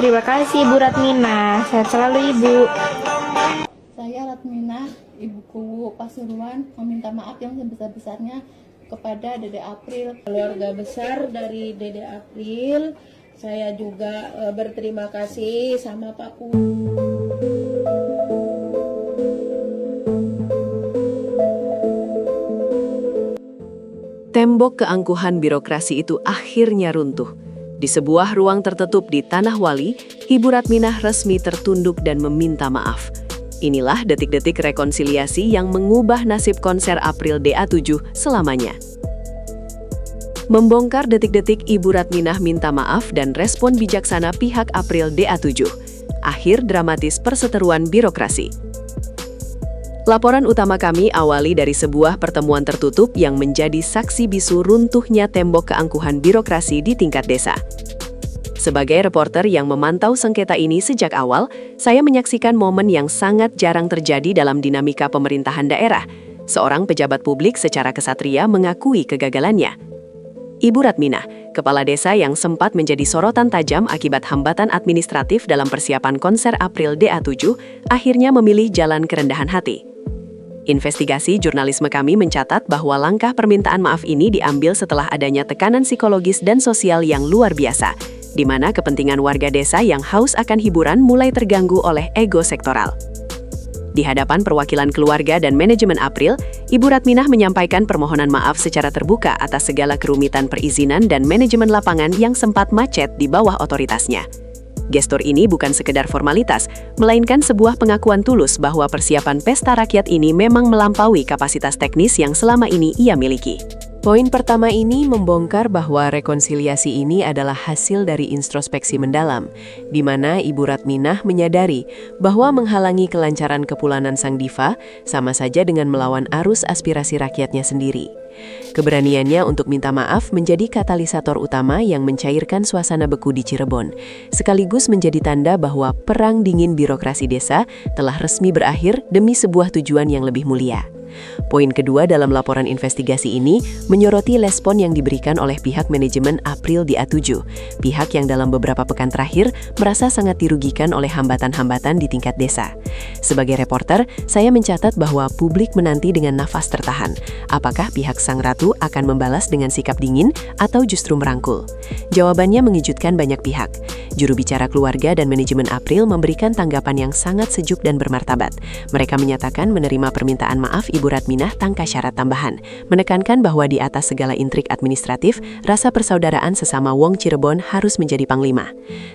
Terima kasih Ibu Ratmina. Sehat selalu Ibu. Saya Ratmina, Ibuku Pasuruan, meminta maaf yang sebesar-besarnya kepada Dede April. Keluarga besar dari Dede April, saya juga berterima kasih sama Pak Pu. Tembok keangkuhan birokrasi itu akhirnya runtuh. Di sebuah ruang tertutup di Tanah Wali, Ibu Ratminah resmi tertunduk dan meminta maaf. Inilah detik-detik rekonsiliasi yang mengubah nasib konser April DA7 selamanya. Membongkar detik-detik Ibu Ratminah minta maaf dan respon bijaksana pihak April DA7. Akhir dramatis perseteruan birokrasi. Laporan utama kami awali dari sebuah pertemuan tertutup yang menjadi saksi bisu runtuhnya tembok keangkuhan birokrasi di tingkat desa. Sebagai reporter yang memantau sengketa ini sejak awal, saya menyaksikan momen yang sangat jarang terjadi dalam dinamika pemerintahan daerah. Seorang pejabat publik secara kesatria mengakui kegagalannya. Ibu Ratminah, kepala desa yang sempat menjadi sorotan tajam akibat hambatan administratif dalam persiapan konser April DA7, akhirnya memilih jalan kerendahan hati. Investigasi jurnalisme kami mencatat bahwa langkah permintaan maaf ini diambil setelah adanya tekanan psikologis dan sosial yang luar biasa, di mana kepentingan warga desa yang haus akan hiburan mulai terganggu oleh ego sektoral. Di hadapan perwakilan keluarga dan manajemen April, Ibu Ratminah menyampaikan permohonan maaf secara terbuka atas segala kerumitan perizinan dan manajemen lapangan yang sempat macet di bawah otoritasnya. Gestur ini bukan sekedar formalitas, melainkan sebuah pengakuan tulus bahwa persiapan pesta rakyat ini memang melampaui kapasitas teknis yang selama ini ia miliki. Poin pertama ini membongkar bahwa rekonsiliasi ini adalah hasil dari introspeksi mendalam, di mana Ibu Ratminah menyadari bahwa menghalangi kelancaran kepulanan sang diva sama saja dengan melawan arus aspirasi rakyatnya sendiri. Keberaniannya untuk minta maaf menjadi katalisator utama yang mencairkan suasana beku di Cirebon, sekaligus menjadi tanda bahwa perang dingin birokrasi desa telah resmi berakhir demi sebuah tujuan yang lebih mulia. Poin kedua dalam laporan investigasi ini menyoroti respon yang diberikan oleh pihak manajemen April DA7, pihak yang dalam beberapa pekan terakhir merasa sangat dirugikan oleh hambatan-hambatan di tingkat desa. Sebagai reporter, saya mencatat bahwa publik menanti dengan nafas tertahan. Apakah pihak Sang Ratu akan membalas dengan sikap dingin atau justru merangkul? Jawabannya mengejutkan banyak pihak. Juru bicara keluarga dan manajemen April memberikan tanggapan yang sangat sejuk dan bermartabat. Mereka menyatakan menerima permintaan maaf Ibu Ratminah tanpa syarat tambahan, menekankan bahwa di atas segala intrik administratif, rasa persaudaraan sesama Wong Cirebon harus menjadi panglima.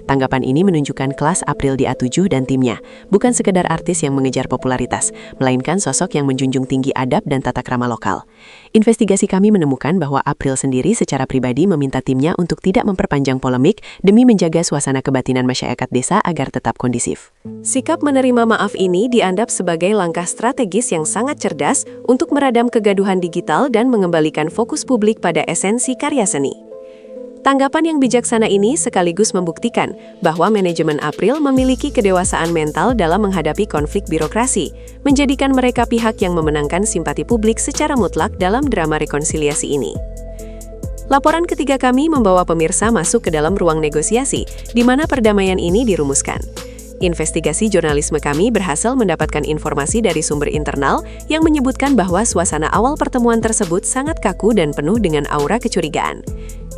Tanggapan ini menunjukkan kelas April DA7 dan timnya, bukan sekedar artis yang mengejar popularitas, melainkan sosok yang menjunjung tinggi adab dan tata krama lokal. Investigasi kami menemukan bahwa April sendiri secara pribadi meminta timnya untuk tidak memperpanjang polemik demi menjaga suasana kebatinan masyarakat desa agar tetap kondisif. Sikap menerima maaf ini dianggap sebagai langkah strategis yang sangat cerdas untuk meredam kegaduhan digital dan mengembalikan fokus publik pada esensi karya seni. Tanggapan yang bijaksana ini sekaligus membuktikan bahwa manajemen April memiliki kedewasaan mental dalam menghadapi konflik birokrasi, menjadikan mereka pihak yang memenangkan simpati publik secara mutlak dalam drama rekonsiliasi ini. Laporan ketiga kami membawa pemirsa masuk ke dalam ruang negosiasi, di mana perdamaian ini dirumuskan. Investigasi jurnalisme kami berhasil mendapatkan informasi dari sumber internal yang menyebutkan bahwa suasana awal pertemuan tersebut sangat kaku dan penuh dengan aura kecurigaan.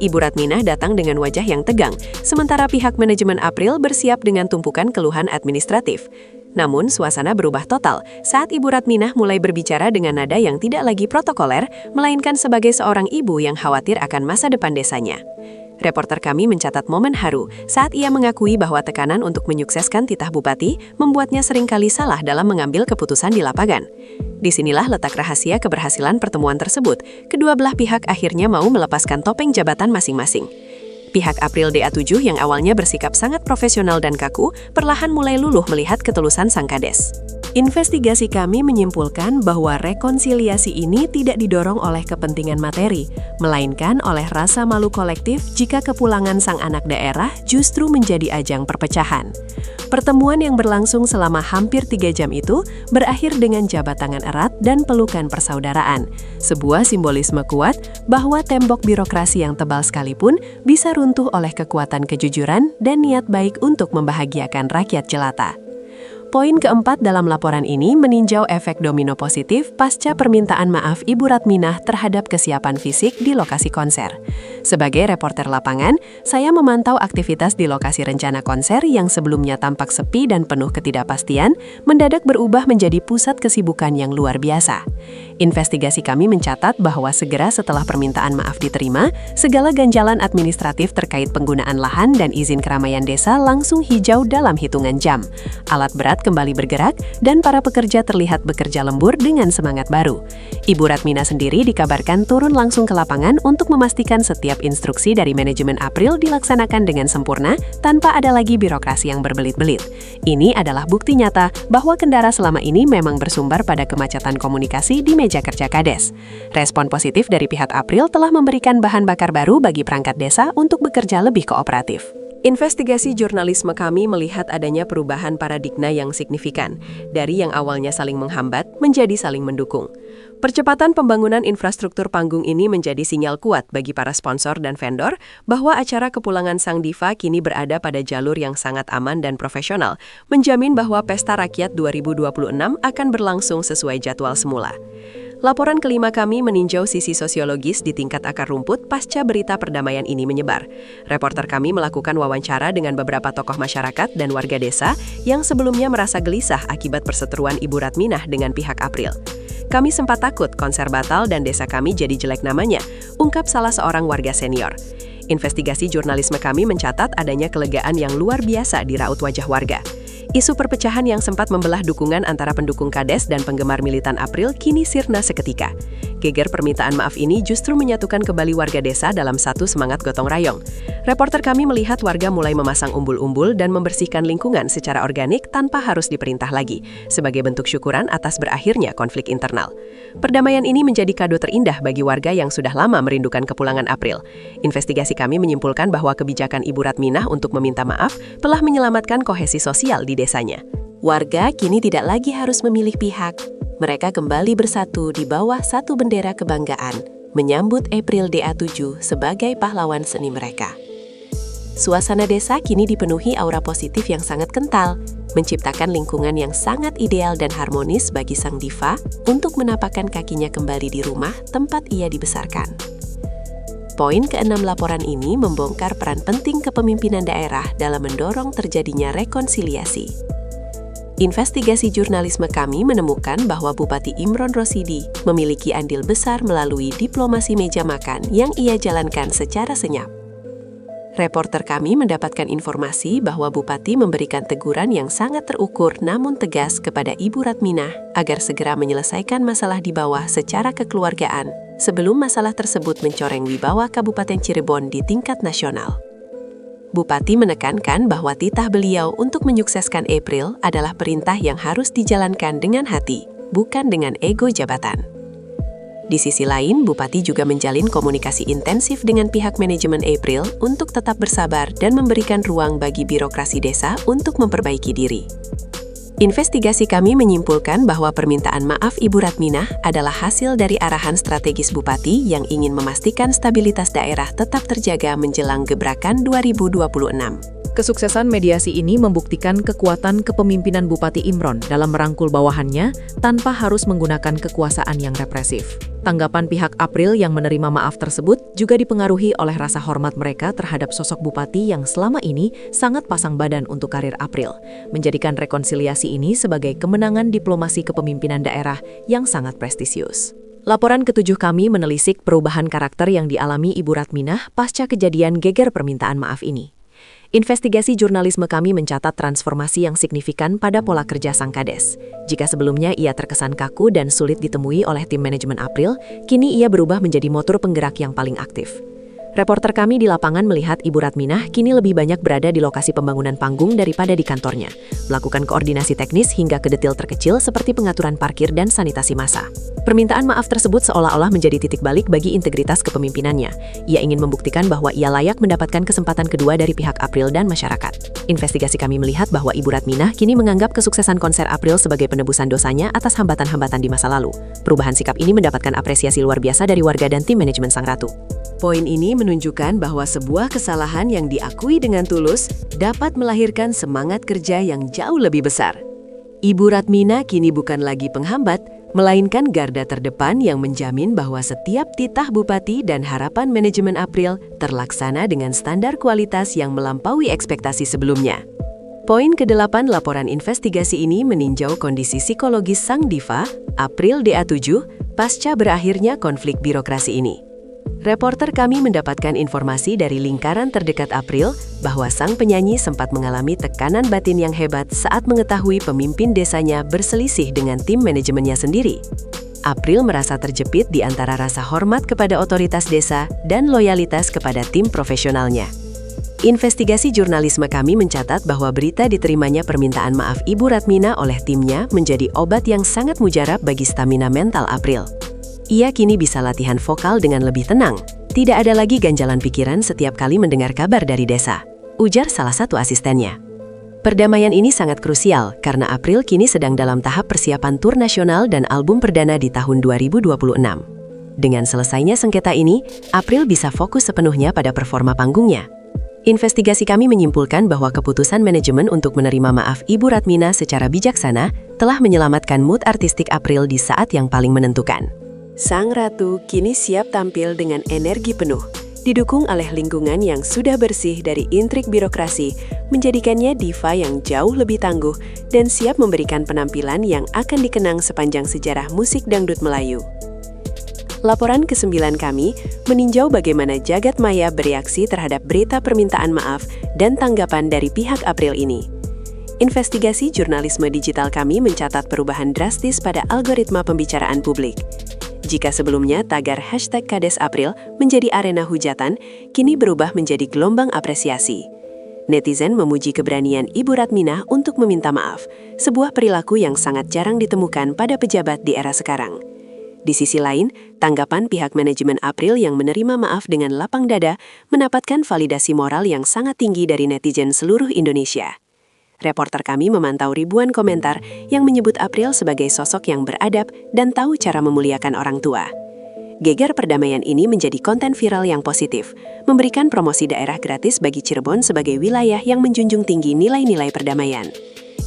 Ibu Ratminah datang dengan wajah yang tegang, sementara pihak manajemen April bersiap dengan tumpukan keluhan administratif. Namun, suasana berubah total saat Ibu Ratminah mulai berbicara dengan nada yang tidak lagi protokoler, melainkan sebagai seorang ibu yang khawatir akan masa depan desanya. Reporter kami mencatat momen haru saat ia mengakui bahwa tekanan untuk menyukseskan titah bupati membuatnya seringkali salah dalam mengambil keputusan di lapangan. Disinilah letak rahasia keberhasilan pertemuan tersebut. Kedua belah pihak akhirnya mau melepaskan topeng jabatan masing-masing. Pihak April DA7 yang awalnya bersikap sangat profesional dan kaku, perlahan mulai luluh melihat ketulusan sang kades. Investigasi kami menyimpulkan bahwa rekonsiliasi ini tidak didorong oleh kepentingan materi, melainkan oleh rasa malu kolektif jika kepulangan sang anak daerah justru menjadi ajang perpecahan. Pertemuan yang berlangsung selama hampir 3 jam itu berakhir dengan jabat tangan erat dan pelukan persaudaraan. Sebuah simbolisme kuat bahwa tembok birokrasi yang tebal sekalipun bisa runtuh oleh kekuatan kejujuran dan niat baik untuk membahagiakan rakyat jelata. Poin keempat dalam laporan ini meninjau efek domino positif pasca permintaan maaf Ibu Ratminah terhadap kesiapan fisik di lokasi konser. Sebagai reporter lapangan, saya memantau aktivitas di lokasi rencana konser yang sebelumnya tampak sepi dan penuh ketidakpastian, mendadak berubah menjadi pusat kesibukan yang luar biasa. Investigasi kami mencatat bahwa segera setelah permintaan maaf diterima, segala ganjalan administratif terkait penggunaan lahan dan izin keramaian desa langsung hijau dalam hitungan jam. Alat berat kembali bergerak dan para pekerja terlihat bekerja lembur dengan semangat baru. Ibu Ratminah sendiri dikabarkan turun langsung ke lapangan untuk memastikan setiap instruksi dari manajemen April dilaksanakan dengan sempurna tanpa ada lagi birokrasi yang berbelit-belit. Ini adalah bukti nyata bahwa kendara selama ini memang bersumber pada kemacetan komunikasi di meja kerja Kades. Respon positif dari pihak April telah memberikan bahan bakar baru bagi perangkat desa untuk bekerja lebih kooperatif. Investigasi jurnalisme kami melihat adanya perubahan paradigma yang signifikan, dari yang awalnya saling menghambat menjadi saling mendukung. Percepatan pembangunan infrastruktur panggung ini menjadi sinyal kuat bagi para sponsor dan vendor bahwa acara kepulangan Sang Diva kini berada pada jalur yang sangat aman dan profesional, menjamin bahwa Pesta Rakyat 2026 akan berlangsung sesuai jadwal semula. Laporan kelima kami meninjau sisi sosiologis di tingkat akar rumput pasca berita perdamaian ini menyebar. Reporter kami melakukan wawancara dengan beberapa tokoh masyarakat dan warga desa yang sebelumnya merasa gelisah akibat perseteruan Ibu Ratminah dengan pihak April. Kami sempat takut konser batal dan desa kami jadi jelek namanya, ungkap salah seorang warga senior. Investigasi jurnalisme kami mencatat adanya kelegaan yang luar biasa di raut wajah warga. Isu perpecahan yang sempat membelah dukungan antara pendukung Kades dan penggemar militan April kini sirna seketika. Geger permintaan maaf ini justru menyatukan kembali warga desa dalam satu semangat gotong royong. Reporter kami melihat warga mulai memasang umbul-umbul dan membersihkan lingkungan secara organik tanpa harus diperintah lagi, sebagai bentuk syukuran atas berakhirnya konflik internal. Perdamaian ini menjadi kado terindah bagi warga yang sudah lama merindukan kepulangan April. Investigasi kami menyimpulkan bahwa kebijakan Ibu Ratminah untuk meminta maaf telah menyelamatkan kohesi sosial di desanya. Warga kini tidak lagi harus memilih pihak. Mereka kembali bersatu di bawah satu bendera kebanggaan, menyambut April DA7 sebagai pahlawan seni mereka. Suasana desa kini dipenuhi aura positif yang sangat kental, menciptakan lingkungan yang sangat ideal dan harmonis bagi Sang Diva untuk menapakkan kakinya kembali di rumah tempat ia dibesarkan. Poin ke-6 laporan ini membongkar peran penting kepemimpinan daerah dalam mendorong terjadinya rekonsiliasi. Investigasi jurnalisme kami menemukan bahwa Bupati Imron Rosidi memiliki andil besar melalui diplomasi meja makan yang ia jalankan secara senyap. Reporter kami mendapatkan informasi bahwa Bupati memberikan teguran yang sangat terukur namun tegas kepada Ibu Ratminah agar segera menyelesaikan masalah di bawah secara kekeluargaan sebelum masalah tersebut mencoreng wibawa Kabupaten Cirebon di tingkat nasional. Bupati menekankan bahwa titah beliau untuk menyukseskan April adalah perintah yang harus dijalankan dengan hati, bukan dengan ego jabatan. Di sisi lain, Bupati juga menjalin komunikasi intensif dengan pihak manajemen April untuk tetap bersabar dan memberikan ruang bagi birokrasi desa untuk memperbaiki diri. Investigasi kami menyimpulkan bahwa permintaan maaf Ibu Ratminah adalah hasil dari arahan strategis Bupati yang ingin memastikan stabilitas daerah tetap terjaga menjelang gebrakan 2026. Kesuksesan mediasi ini membuktikan kekuatan kepemimpinan Bupati Imron dalam merangkul bawahannya tanpa harus menggunakan kekuasaan yang represif. Tanggapan pihak April yang menerima maaf tersebut juga dipengaruhi oleh rasa hormat mereka terhadap sosok Bupati yang selama ini sangat pasang badan untuk karir April, menjadikan rekonsiliasi ini sebagai kemenangan diplomasi kepemimpinan daerah yang sangat prestisius. Laporan ke-7 kami menelisik perubahan karakter yang dialami Ibu Ratminah pasca kejadian geger permintaan maaf ini. Investigasi jurnalisme kami mencatat transformasi yang signifikan pada pola kerja Sang Kades. Jika sebelumnya ia terkesan kaku dan sulit ditemui oleh tim manajemen April, kini ia berubah menjadi motor penggerak yang paling aktif. Reporter kami di lapangan melihat Ibu Ratminah kini lebih banyak berada di lokasi pembangunan panggung daripada di kantornya, melakukan koordinasi teknis hingga ke detail terkecil seperti pengaturan parkir dan sanitasi massa. Permintaan maaf tersebut seolah-olah menjadi titik balik bagi integritas kepemimpinannya. Ia ingin membuktikan bahwa ia layak mendapatkan kesempatan kedua dari pihak April dan masyarakat. Investigasi kami melihat bahwa Ibu Ratminah kini menganggap kesuksesan konser April sebagai penebusan dosanya atas hambatan-hambatan di masa lalu. Perubahan sikap ini mendapatkan apresiasi luar biasa dari warga dan tim manajemen Sang Ratu. Poin ini menunjukkan bahwa sebuah kesalahan yang diakui dengan tulus dapat melahirkan semangat kerja yang jauh lebih besar. Ibu Ratminah kini bukan lagi penghambat, melainkan garda terdepan yang menjamin bahwa setiap titah bupati dan harapan manajemen April terlaksana dengan standar kualitas yang melampaui ekspektasi sebelumnya. Poin ke-8 laporan investigasi ini meninjau kondisi psikologis sang diva, April DA7, pasca berakhirnya konflik birokrasi ini. Reporter kami mendapatkan informasi dari lingkaran terdekat April bahwa sang penyanyi sempat mengalami tekanan batin yang hebat saat mengetahui pemimpin desanya berselisih dengan tim manajemennya sendiri. April merasa terjepit di antara rasa hormat kepada otoritas desa dan loyalitas kepada tim profesionalnya. Investigasi jurnalisme kami mencatat bahwa berita diterimanya permintaan maaf Ibu Ratminah oleh timnya menjadi obat yang sangat mujarab bagi stamina mental April. Ia kini bisa latihan vokal dengan lebih tenang. Tidak ada lagi ganjalan pikiran setiap kali mendengar kabar dari desa, ujar salah satu asistennya. Perdamaian ini sangat krusial karena April kini sedang dalam tahap persiapan tur nasional dan album perdana di tahun 2026. Dengan selesainya sengketa ini, April bisa fokus sepenuhnya pada performa panggungnya. Investigasi kami menyimpulkan bahwa keputusan manajemen untuk menerima maaf Ibu Ratminah secara bijaksana telah menyelamatkan mood artistik April di saat yang paling menentukan. Sang Ratu kini siap tampil dengan energi penuh, didukung oleh lingkungan yang sudah bersih dari intrik birokrasi, menjadikannya diva yang jauh lebih tangguh dan siap memberikan penampilan yang akan dikenang sepanjang sejarah musik dangdut Melayu. Laporan ke-9 kami meninjau bagaimana jagat maya bereaksi terhadap berita permintaan maaf dan tanggapan dari pihak April ini. Investigasi jurnalisme digital kami mencatat perubahan drastis pada algoritma pembicaraan publik. Jika sebelumnya tagar #KadesApril menjadi arena hujatan, kini berubah menjadi gelombang apresiasi. Netizen memuji keberanian Ibu Ratminah untuk meminta maaf, sebuah perilaku yang sangat jarang ditemukan pada pejabat di era sekarang. Di sisi lain, tanggapan pihak manajemen April yang menerima maaf dengan lapang dada mendapatkan validasi moral yang sangat tinggi dari netizen seluruh Indonesia. Reporter kami memantau ribuan komentar yang menyebut April sebagai sosok yang beradab dan tahu cara memuliakan orang tua. Gegar perdamaian ini menjadi konten viral yang positif, memberikan promosi daerah gratis bagi Cirebon sebagai wilayah yang menjunjung tinggi nilai-nilai perdamaian.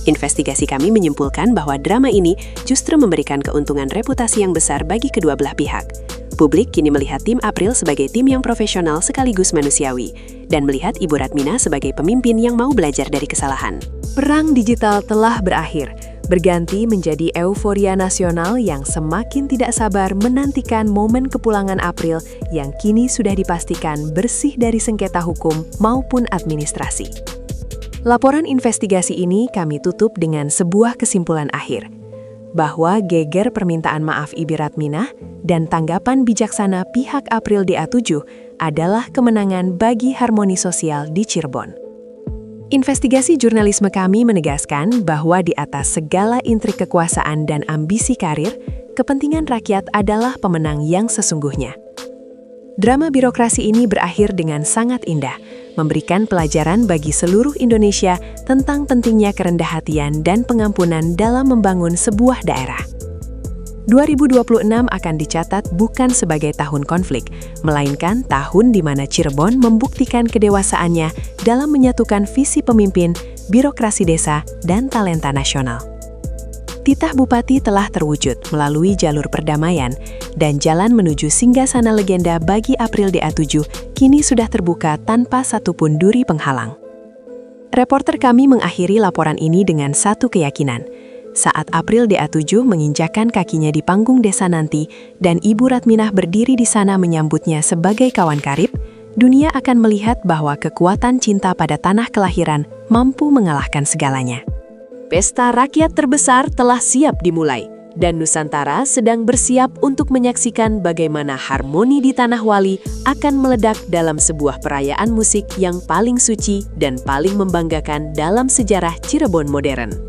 Investigasi kami menyimpulkan bahwa drama ini justru memberikan keuntungan reputasi yang besar bagi kedua belah pihak. Publik kini melihat tim April sebagai tim yang profesional sekaligus manusiawi, dan melihat Ibu Ratminah sebagai pemimpin yang mau belajar dari kesalahan. Perang digital telah berakhir, berganti menjadi euforia nasional yang semakin tidak sabar menantikan momen kepulangan April yang kini sudah dipastikan bersih dari sengketa hukum maupun administrasi. Laporan investigasi ini kami tutup dengan sebuah kesimpulan akhir, bahwa geger permintaan maaf Ibu Ratminah dan tanggapan bijaksana pihak April DA7 adalah kemenangan bagi harmoni sosial di Cirebon. Investigasi jurnalisme kami menegaskan bahwa di atas segala intrik kekuasaan dan ambisi karir, kepentingan rakyat adalah pemenang yang sesungguhnya. Drama birokrasi ini berakhir dengan sangat indah, memberikan pelajaran bagi seluruh Indonesia tentang pentingnya kerendahan dan pengampunan dalam membangun sebuah daerah. 2026 akan dicatat bukan sebagai tahun konflik, melainkan tahun di mana Cirebon membuktikan kedewasaannya dalam menyatukan visi pemimpin, birokrasi desa, dan talenta nasional. Titah Bupati telah terwujud melalui jalur perdamaian, dan jalan menuju singgasana legenda bagi April DA7 kini sudah terbuka tanpa satupun duri penghalang. Reporter kami mengakhiri laporan ini dengan satu keyakinan. Saat April DA7 menginjakan kakinya di panggung desa nanti dan Ibu Ratminah berdiri di sana menyambutnya sebagai kawan karib, dunia akan melihat bahwa kekuatan cinta pada tanah kelahiran mampu mengalahkan segalanya. Pesta rakyat terbesar telah siap dimulai. dan Nusantara sedang bersiap untuk menyaksikan bagaimana harmoni di Tanah Wali akan meledak dalam sebuah perayaan musik yang paling suci dan paling membanggakan dalam sejarah Cirebon modern.